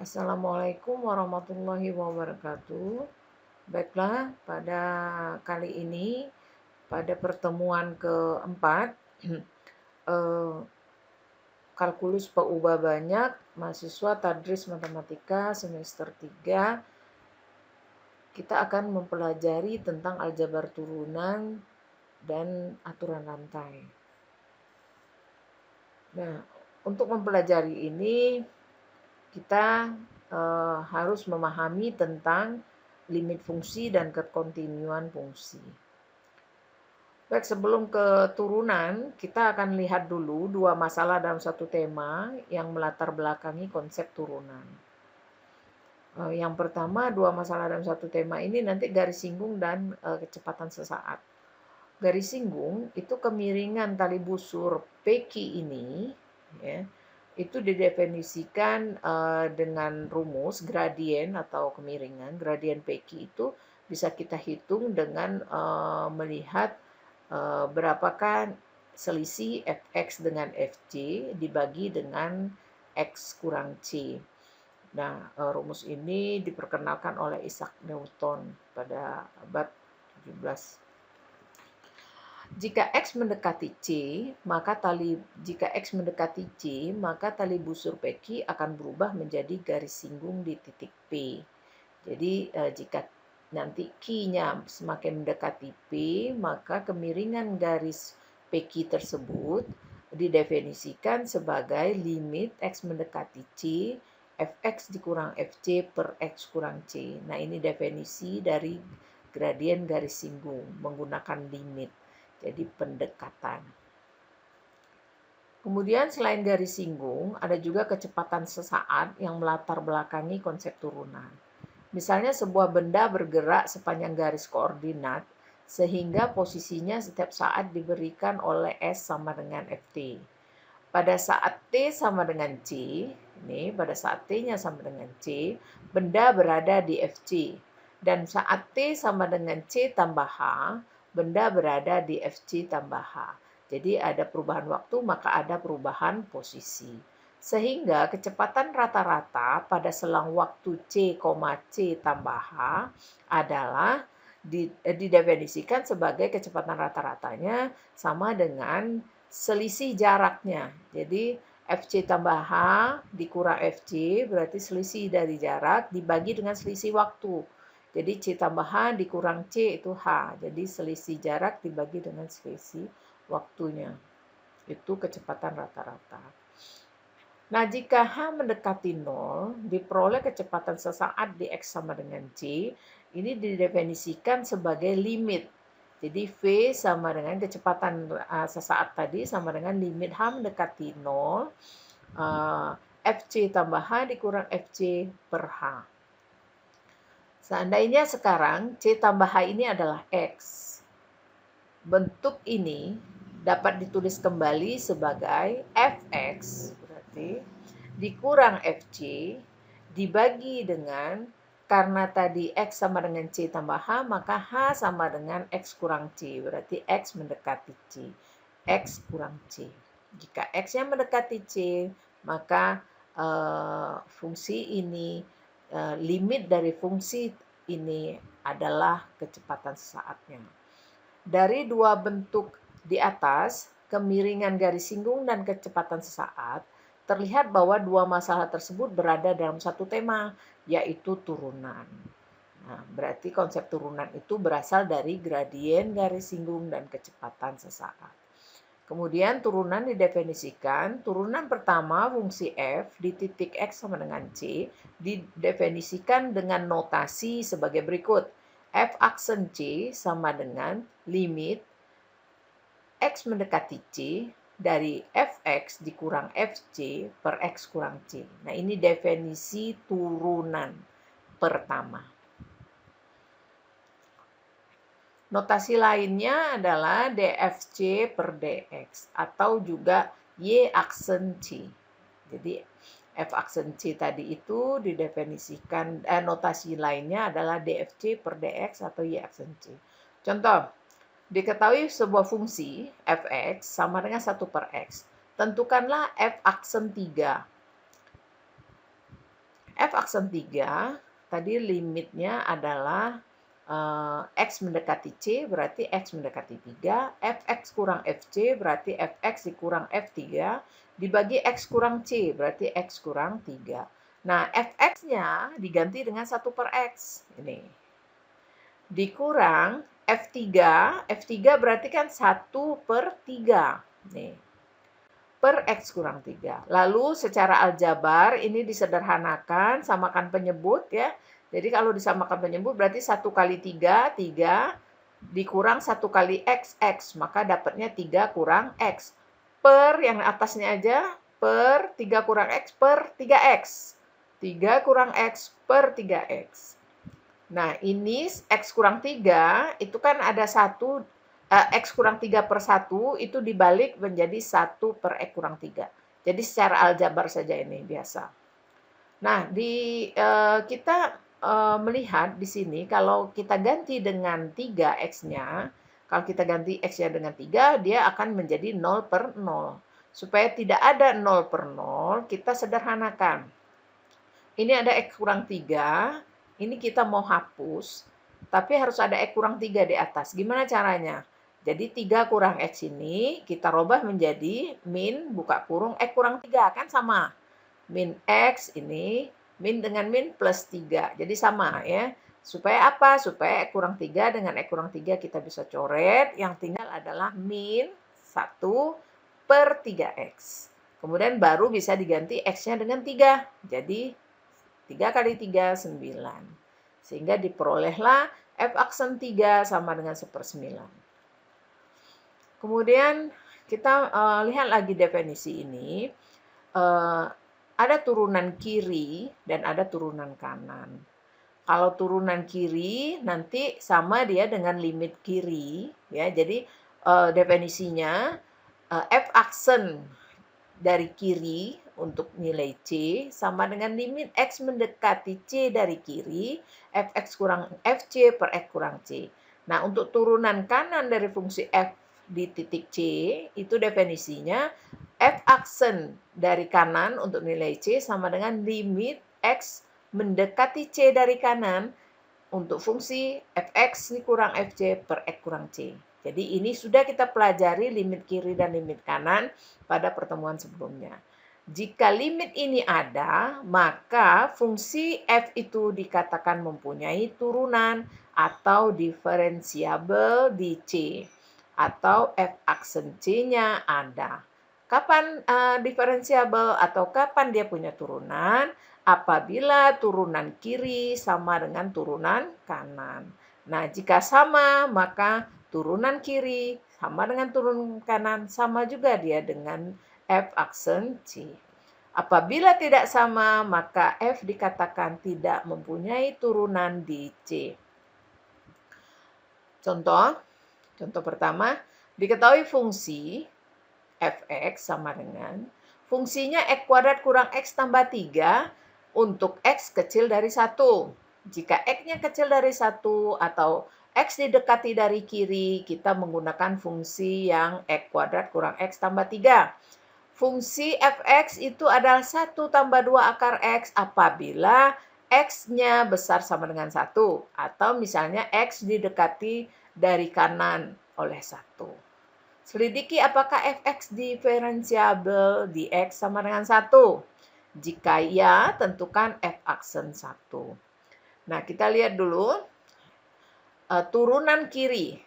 Assalamualaikum warahmatullahi wabarakatuh. Baiklah, pada kali ini, pada pertemuan keempat, eh, kalkulus PUBA banyak, mahasiswa Tadris Matematika semester 3, kita akan mempelajari tentang aljabar turunan dan aturan rantai. Nah, untuk mempelajari ini, kita harus memahami tentang limit fungsi dan kekontinuan fungsi. Baik, sebelum ke turunan, kita akan lihat dulu dua masalah dalam satu tema yang melatar belakangi konsep turunan. Yang pertama, dua masalah dalam satu tema ini nanti garis singgung dan kecepatan sesaat. Garis singgung itu kemiringan tali busur PQ ini, ya, itu didefinisikan dengan rumus gradien atau kemiringan. Gradien PQ itu bisa kita hitung dengan melihat berapakah selisih Fx dengan Fj dibagi dengan X kurang C. Nah, rumus ini diperkenalkan oleh Isaac Newton pada abad 17. Jika X mendekati C, maka tali busur PQ akan berubah menjadi garis singgung di titik P. Jadi jika nanti Q-nya semakin mendekati P, maka kemiringan garis PQ tersebut didefinisikan sebagai limit X mendekati C, Fx dikurang Fc per X kurang C. Nah, ini definisi dari gradien garis singgung menggunakan limit. Jadi pendekatan. Kemudian selain garis singgung, ada juga kecepatan sesaat yang melatar belakangi konsep turunan. Misalnya sebuah benda bergerak sepanjang garis koordinat sehingga posisinya setiap saat diberikan oleh S sama dengan Ft. Pada saat T sama dengan C, ini pada saat T-nya sama dengan C, benda berada di Fc. Dan saat T sama dengan C tambah H, benda berada di Fc tambah H. Jadi ada perubahan waktu, maka ada perubahan posisi. Sehingga kecepatan rata-rata pada selang waktu C, C tambah H adalah didefinisikan sebagai kecepatan rata-ratanya sama dengan selisih jaraknya. Jadi Fc tambah H dikurang Fc berarti selisih dari jarak dibagi dengan selisih waktu. Jadi C tambah H dikurang C itu H. Jadi selisih jarak dibagi dengan selisih waktunya. Itu kecepatan rata-rata. Nah, jika H mendekati 0, diperoleh kecepatan sesaat di X sama dengan C. Ini didefinisikan sebagai limit. Jadi V sama dengan kecepatan sesaat tadi sama dengan limit H mendekati 0, Fc tambah H dikurang Fc per H. Seandainya sekarang C tambah H ini adalah X. Bentuk ini dapat ditulis kembali sebagai Fx, berarti dikurang Fc dibagi dengan, karena tadi X sama dengan C tambah H, maka H sama dengan X kurang C. Berarti X mendekati C. X kurang C. Jika X-nya mendekati C, maka fungsi ini, limit dari fungsi ini adalah kecepatan sesaatnya. Dari dua bentuk di atas, kemiringan garis singgung dan kecepatan sesaat, terlihat bahwa dua masalah tersebut berada dalam satu tema, yaitu turunan. Nah, berarti konsep turunan itu berasal dari gradien garis singgung dan kecepatan sesaat. Kemudian turunan didefinisikan, turunan pertama fungsi f di titik x sama dengan c didefinisikan dengan notasi sebagai berikut. F aksen c sama dengan limit x mendekati c dari fx dikurang fc per x kurang c. Nah, ini definisi turunan pertama. Notasi lainnya adalah dfc per dx atau juga y aksen c. Jadi f aksen c tadi itu didefinisikan, notasi lainnya adalah dfc per dx atau y aksen c. Contoh, diketahui sebuah fungsi fx sama dengan 1 per x. Tentukanlah f aksen 3. F aksen 3, tadi limitnya adalah X mendekati C, berarti X mendekati 3. Fx kurang Fc, berarti Fx dikurang F3, dibagi X kurang C, berarti X kurang 3. Nah, Fx-nya diganti dengan 1 per X. Ini. Dikurang F3, F3 berarti kan 1 per 3. Nih. Per X kurang 3. Lalu secara aljabar ini disederhanakan, samakan penyebut ya. Jadi kalau disamakan penyebut berarti 1 kali 3, 3 dikurang 1 kali X, X. Maka dapatnya 3 kurang X. Per yang atasnya aja, per 3 kurang X per 3X. 3 kurang X per 3X. Nah ini X kurang 3 itu kan ada 1, X kurang 3 per 1 itu dibalik menjadi 1 per X kurang 3. Jadi secara aljabar saja ini biasa. Nah, kita melihat di sini kalau kita ganti dengan 3 X-nya, kalau kita ganti X-nya dengan 3, dia akan menjadi 0 per 0. Supaya tidak ada 0 per 0, kita sederhanakan. Ini ada X kurang 3, ini kita mau hapus, tapi harus ada X kurang 3 di atas. Gimana caranya? Jadi 3 kurang X ini kita rubah menjadi min buka kurung X kurang 3, kan sama. Min X ini, min dengan min plus 3. Jadi sama ya. Supaya apa? Supaya X kurang 3 dengan X kurang 3 kita bisa coret. Yang tinggal adalah min 1 per 3X. Kemudian baru bisa diganti X-nya dengan 3. Jadi 3 kali 3, 9. Sehingga diperolehlah F aksen 3 sama dengan 1/9. Kemudian kita lihat lagi definisi ini. Ada turunan kiri dan ada turunan kanan. Kalau turunan kiri nanti sama dia dengan limit kiri ya. Jadi definisinya F aksen dari kiri untuk nilai C sama dengan limit X mendekati C dari kiri, Fx kurang Fc per X kurang C. Nah, untuk turunan kanan dari fungsi F di titik C, itu definisinya F aksen dari kanan untuk nilai C sama dengan limit X mendekati C dari kanan untuk fungsi Fx kurang Fc per X kurang C. Jadi ini sudah kita pelajari limit kiri dan limit kanan pada pertemuan sebelumnya. Jika limit ini ada, maka fungsi f itu dikatakan mempunyai turunan atau diferensiabel di C. Atau f aksen C-nya ada. Kapan diferensiabel atau kapan dia punya turunan? Apabila turunan kiri sama dengan turunan kanan. Nah, jika sama, maka turunan kiri sama dengan turunan kanan, sama juga dia dengan F aksen C. Apabila tidak sama, maka F dikatakan tidak mempunyai turunan di C. Contoh pertama, diketahui fungsi Fx sama dengan fungsinya X kuadrat kurang X tambah 3 untuk X kecil dari 1. Jika X-nya kecil dari 1 atau X didekati dari kiri, kita menggunakan fungsi yang X kuadrat kurang X tambah 3. Fungsi Fx itu adalah 1 tambah 2 akar X apabila X-nya besar sama dengan 1. Atau misalnya X didekati dari kanan oleh 1. Selidiki apakah Fx diferensiabel di X sama dengan 1. Jika ya, tentukan F aksen 1. Nah, kita lihat dulu turunan kiri.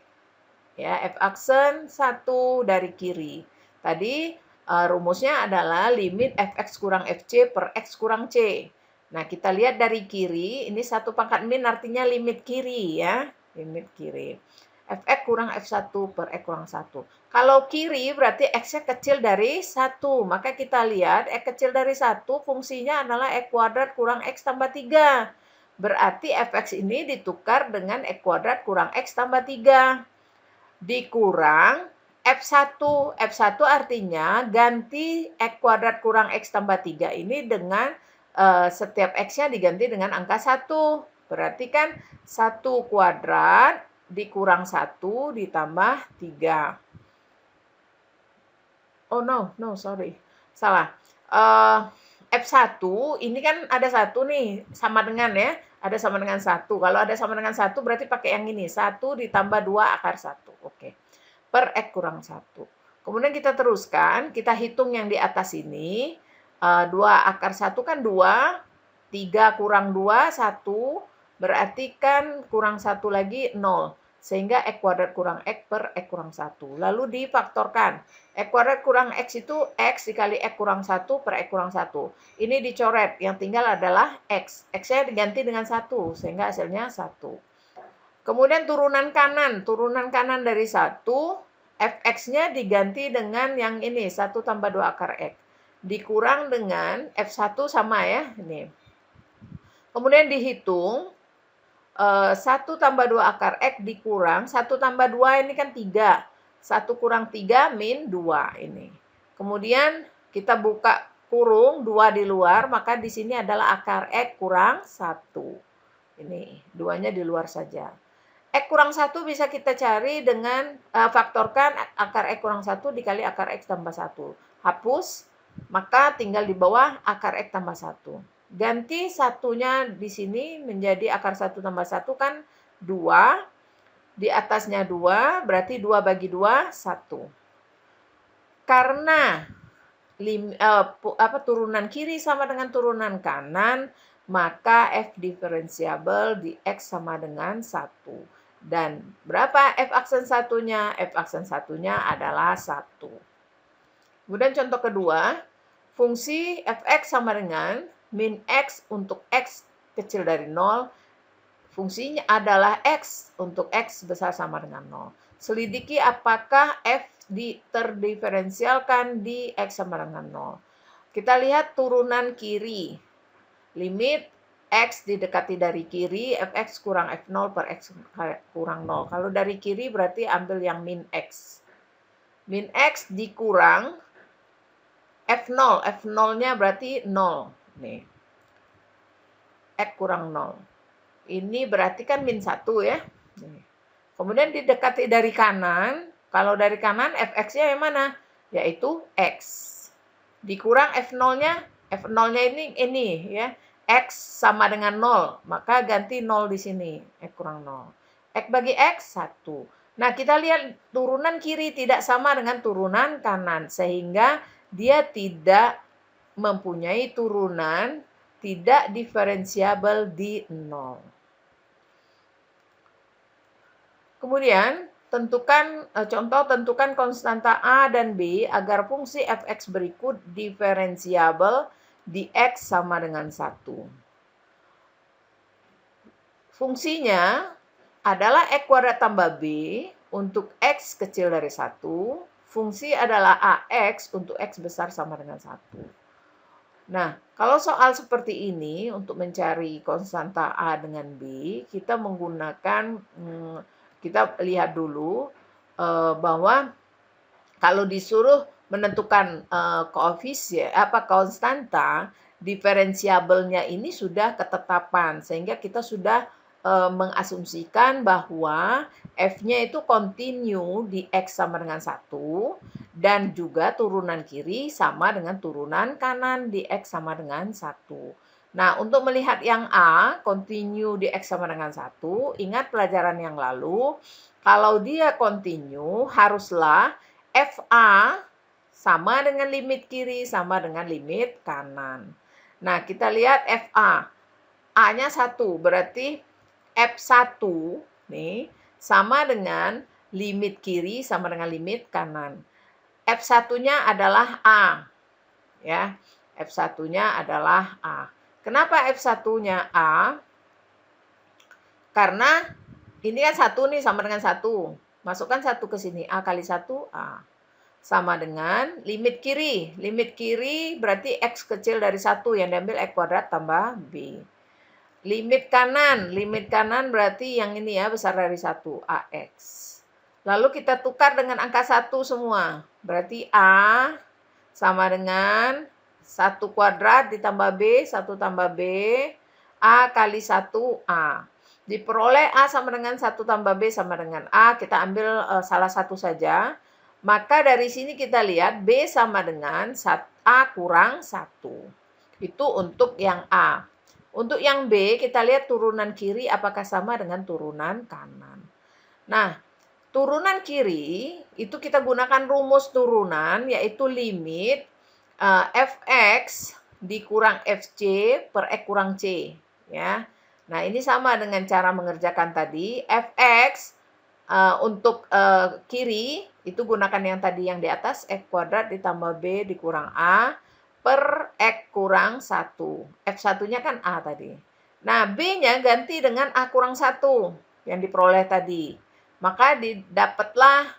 Ya, F aksen 1 dari kiri. Tadi rumusnya adalah limit Fx kurang Fc per X kurang C. Nah, kita lihat dari kiri, ini 1 pangkat min artinya limit kiri ya. Limit kiri. Fx kurang F1 per X kurang 1. Kalau kiri berarti X-nya kecil dari 1. Maka kita lihat X kecil dari 1 fungsinya adalah X kuadrat kurang X tambah 3. Berarti Fx ini ditukar dengan X kuadrat kurang X tambah 3. Dikurang F1. F1 artinya ganti X kuadrat kurang X tambah 3 ini dengan setiap X-nya diganti dengan angka 1. Berarti kan 1 kuadrat dikurang 1 ditambah 3. Oh no, sorry. Salah. F1 ini kan ada 1 nih, sama dengan ya, ada sama dengan 1. Kalau ada sama dengan 1 berarti pakai yang ini, 1 ditambah 2 akar 1. Oke. Per X kurang 1. Kemudian kita teruskan, kita hitung yang di atas ini. 2 akar 1 kan 2, 3 kurang 2, 1, berarti kan kurang 1 lagi 0. Sehingga X kuadrat kurang X per X kurang 1. Lalu difaktorkan. X kuadrat kurang X itu X dikali X kurang 1 per X kurang 1. Ini dicoret, yang tinggal adalah X. X-nya diganti dengan 1, sehingga hasilnya 1. Kemudian turunan kanan dari 1, fx-nya diganti dengan yang ini, 1 tambah 2 akar X. Dikurang dengan F1 sama ya, ini. Kemudian dihitung, 1 tambah 2 akar X dikurang, 1 tambah 2 ini kan 3. 1 kurang 3 min 2 ini. Kemudian kita buka kurung, 2 di luar, maka di sini adalah akar X kurang 1. Ini, 2-nya di luar saja. X kurang 1 bisa kita cari dengan faktorkan akar X kurang 1 dikali akar X tambah 1. Hapus, maka tinggal di bawah akar X tambah 1. Ganti satunya di sini menjadi akar 1 tambah 1 kan 2. Di atasnya 2, berarti 2 bagi 2, 1. Karena turunan kiri sama dengan turunan kanan, maka F diferensiabel di X sama dengan 1. Dan berapa F aksen satunya? F aksen satunya adalah 1. Kemudian contoh kedua, fungsi fx sama dengan min x untuk x kecil dari 0, fungsinya adalah x untuk x besar sama dengan 0. Selidiki apakah f terdiferensialkan di x sama dengan 0. Kita lihat turunan kiri. Limit x didekati dari kiri, fx kurang f0 per x kurang 0. Kalau dari kiri berarti ambil yang min x. Min x dikurang f0. F0-nya berarti 0. Nih. X kurang 0. Ini berarti kan min 1 ya. Nih. Kemudian didekati dari kanan. Kalau dari kanan fx-nya yang mana? Yaitu x. Dikurang f0-nya. F0-nya ini ya. X sama dengan 0. Maka ganti 0 di sini. X kurang 0. X bagi X, 1. Nah, kita lihat turunan kiri tidak sama dengan turunan kanan. Sehingga dia tidak mempunyai turunan tidak diferensiabel di 0. Kemudian, tentukan konstanta A dan B agar fungsi fx berikut diferensiabel di X sama dengan 1. Fungsinya adalah X kuadrat tambah B untuk X kecil dari 1. Fungsi adalah AX untuk X besar sama dengan 1. Nah, kalau soal seperti ini, untuk mencari konstanta A dengan B, kita menggunakan, kita lihat dulu bahwa kalau disuruh menentukan koefisien, konstanta, diferensiabelnya ini sudah ketetapan, sehingga kita sudah mengasumsikan bahwa F-nya itu kontinu di X sama dengan 1 dan juga turunan kiri sama dengan turunan kanan di X sama dengan 1. Nah, untuk melihat yang A, kontinu di X sama dengan 1, ingat pelajaran yang lalu, kalau dia kontinu haruslah FA sama dengan limit kiri sama dengan limit kanan. Nah, kita lihat FA. A-nya 1, berarti F1 nih sama dengan limit kiri sama dengan limit kanan. F1-nya adalah A. Ya. F1-nya adalah A. Kenapa F1-nya A? Karena ini kan 1 nih sama dengan 1. Masukkan 1 ke sini. A kali 1 A. Sama dengan limit kiri. Limit kiri berarti X kecil dari 1 yang diambil X kuadrat tambah B. Limit kanan berarti yang ini ya, besar dari 1, AX. Lalu kita tukar dengan angka 1 semua. Berarti A sama dengan 1 kuadrat ditambah B, 1 tambah B, A kali 1 A. Diperoleh A sama dengan 1 tambah B sama dengan A, kita ambil salah satu saja. Maka dari sini kita lihat B sama dengan A kurang 1. Itu untuk yang A. Untuk yang B, kita lihat turunan kiri apakah sama dengan turunan kanan. Nah, turunan kiri itu kita gunakan rumus turunan, yaitu limit fx dikurang fc per x kurang c. Ya. Nah, ini sama dengan cara mengerjakan tadi. Fx untuk kiri itu gunakan yang tadi yang di atas, x kuadrat ditambah b dikurang a per x kurang 1. F1-nya kan A tadi. Nah, B-nya ganti dengan A kurang 1 yang diperoleh tadi. Maka didapatlah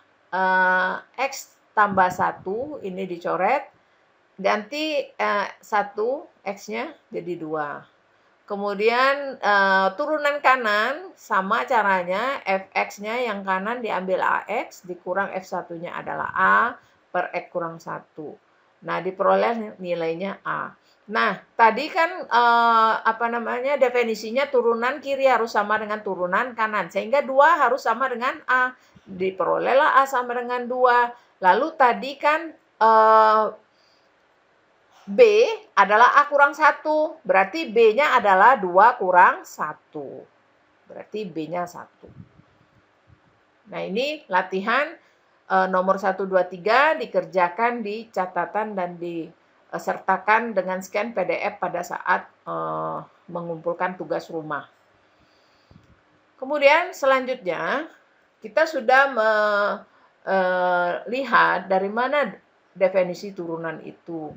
X tambah 1, ini dicoret. Ganti 1, X-nya jadi 2. Kemudian turunan kanan sama caranya, Fx-nya yang kanan diambil Ax, dikurang F1-nya adalah A per X kurang 1. Nah, diperoleh nilainya A. Nah, tadi kan definisinya turunan kiri harus sama dengan turunan kanan, sehingga 2 harus sama dengan A. Diperolehlah A sama dengan 2. Lalu tadi kan B adalah A kurang 1, berarti B-nya adalah 2 kurang 1. Berarti B-nya 1. Nah, ini latihan nomor 1, 2, 3 dikerjakan di catatan dan disertakan dengan scan PDF pada saat mengumpulkan tugas rumah. Kemudian selanjutnya kita sudah melihat dari mana definisi turunan itu.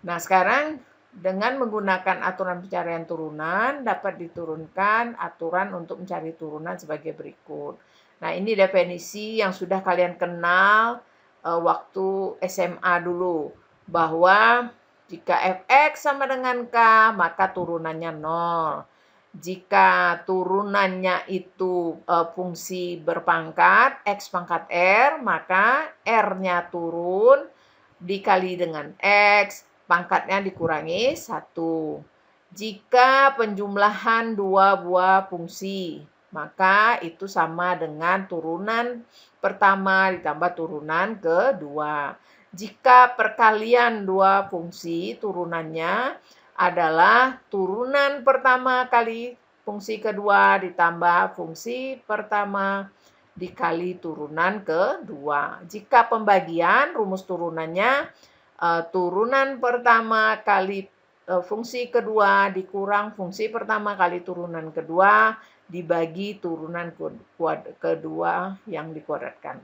Nah, sekarang dengan menggunakan aturan pencarian turunan dapat diturunkan aturan untuk mencari turunan sebagai berikut. Nah, ini definisi yang sudah kalian kenal waktu SMA dulu, bahwa jika fx sama dengan k, maka turunannya 0. Jika turunannya itu fungsi berpangkat x pangkat r, maka r-nya turun dikali dengan x, pangkatnya dikurangi 1. Jika penjumlahan dua buah fungsi, maka itu sama dengan turunan pertama ditambah turunan kedua. Jika perkalian dua fungsi, turunannya adalah turunan pertama kali fungsi kedua ditambah fungsi pertama dikali turunan kedua. Jika pembagian, rumus turunannya turunan pertama kali fungsi kedua dikurang fungsi pertama kali turunan kedua dibagi turunan kedua yang dikuadratkan.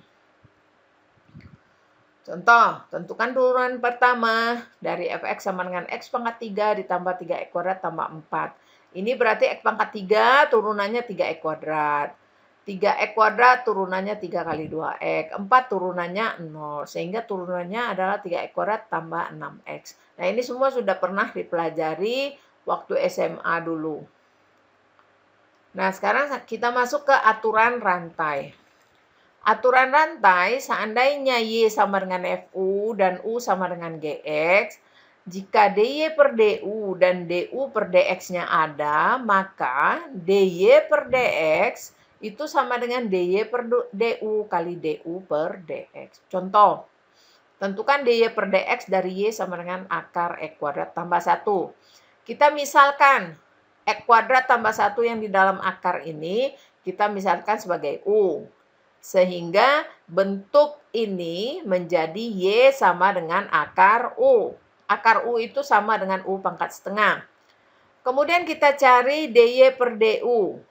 Contoh, tentukan turunan pertama dari fx sama dengan x pangkat 3 ditambah 3x kuadrat tambah 4. Ini berarti x pangkat 3 turunannya 3x kuadrat. 3x kuadrat turunannya 3 kali 2x. 4 turunannya 0. Sehingga turunannya adalah 3x kuadrat tambah 6x. Nah, ini semua sudah pernah dipelajari waktu SMA dulu. Nah, sekarang kita masuk ke aturan rantai. Aturan rantai, seandainya Y sama dengan FU dan U sama dengan GX, jika DY per DU dan DU per DX-nya ada, maka DY per DX itu sama dengan DY per DU kali DU per DX. Contoh, tentukan DY per DX dari Y sama dengan akar X kuadrat tambah 1. Kita misalkan X kuadrat tambah 1 yang di dalam akar ini, kita misalkan sebagai U. Sehingga bentuk ini menjadi Y sama dengan akar U. Akar U itu sama dengan U pangkat setengah. Kemudian kita cari DY per DU.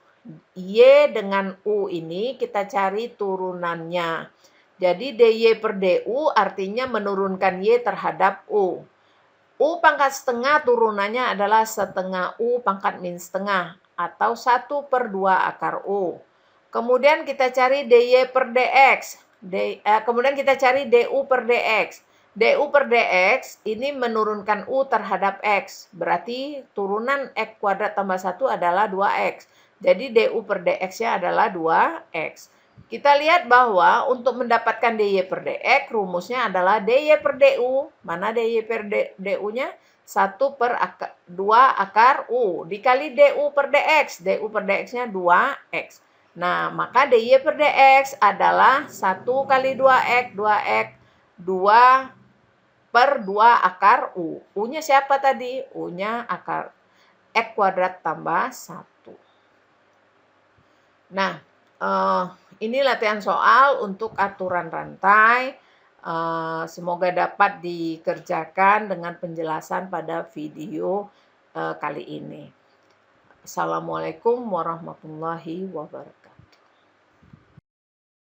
Y dengan U ini kita cari turunannya. Jadi DY per DU artinya menurunkan Y terhadap U. U pangkat setengah turunannya adalah setengah U pangkat min setengah atau 1/2 akar U. Kemudian kita cari DY per DX. Kemudian kita cari DU per DX. DU per DX ini menurunkan U terhadap X. Berarti turunan X kuadrat tambah 1 adalah 2X. Jadi DU per DX-nya adalah 2X. Kita lihat bahwa untuk mendapatkan DY per DX, rumusnya adalah DY per DU. Mana DY per DU-nya? 1/2 akar U dikali DU per DX. DU per DX-nya 2X. Nah, maka DY per DX adalah 1 kali 2X, 2X, 2 per 2 akar U. U-nya siapa tadi? U-nya akar X kuadrat tambah 1. Nah, ini latihan soal untuk aturan rantai. Semoga dapat dikerjakan dengan penjelasan pada video kali ini. Assalamualaikum warahmatullahi wabarakatuh.